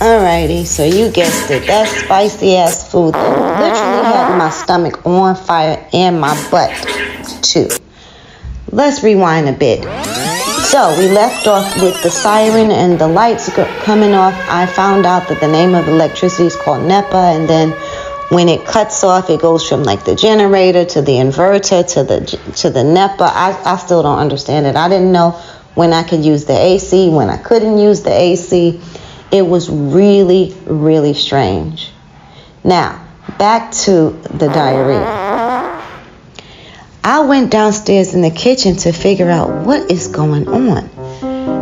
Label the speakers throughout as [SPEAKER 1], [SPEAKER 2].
[SPEAKER 1] Alrighty, so you guessed it. That spicy ass food that literally had my stomach on fire and my butt too. Let's rewind a bit. So we left off with the siren and the lights coming off. I found out that the name of electricity is called NEPA, and then when it cuts off, it goes from like the generator to the inverter to the NEPA. I still don't understand it. I didn't know when I could use the AC, when I couldn't use the AC. It was really, really strange. Now, back to the diarrhea. I went downstairs in the kitchen to figure out what is going on.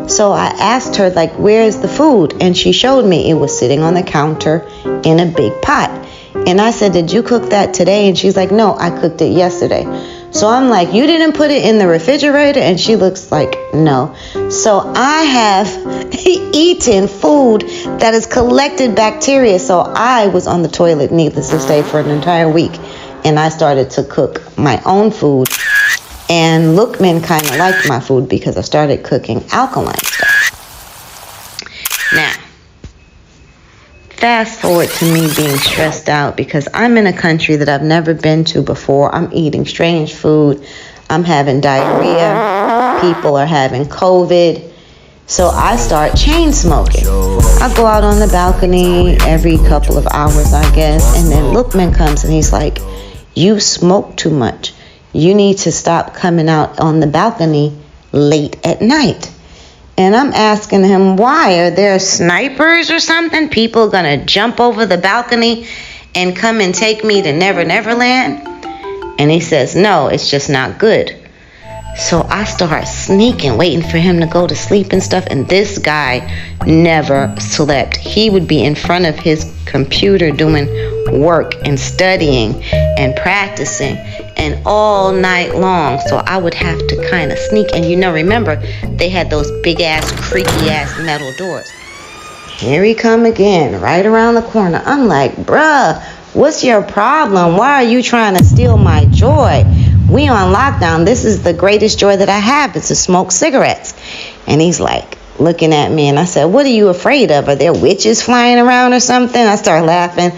[SPEAKER 1] So I asked her, like, where's the food? And she showed me it was sitting on the counter in a big pot. And I said, did you cook that today? And she's like, no, I cooked it yesterday. So I'm like, you didn't put it in the refrigerator? And she looks like, no. So I have eaten food that has collected bacteria. So I was on the toilet, needless to say, for an entire week. And I started to cook my own food. And Lukman kind of liked my food because I started cooking alkaline stuff. Now, fast forward to me being stressed out because I'm in a country that I've never been to before. I'm eating strange food. I'm having diarrhea. People are having COVID. So I start chain smoking. I go out on the balcony every couple of hours, I guess. And then Lukman comes and he's like, you smoke too much. You need to stop coming out on the balcony late at night. And I'm asking him, why? Are there snipers or something? People gonna jump over the balcony and come and take me to Never Never Land? And he says, no, it's just not good. So I start sneaking, waiting for him to go to sleep and stuff. And this guy never slept. He would be in front of his computer doing work and studying and practicing and all night long. So I would have to kind of sneak. And remember, they had those big ass, creaky ass metal doors. Here he come again, right around the corner. I'm like, bruh, what's your problem? Why are you trying to steal my joy? We on lockdown. This is the greatest joy that I have, is to smoke cigarettes. And he's like looking at me, and I said, what are you afraid of? Are there witches flying around or something? I start laughing,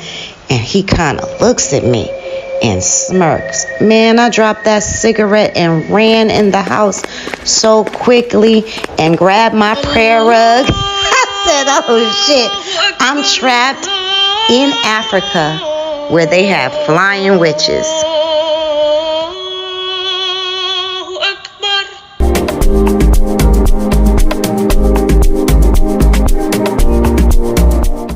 [SPEAKER 1] and he kind of looks at me and smirks. Man, I dropped that cigarette and ran in the house so quickly and grabbed my prayer rug. I said, oh shit, I'm trapped in Africa where they have flying witches.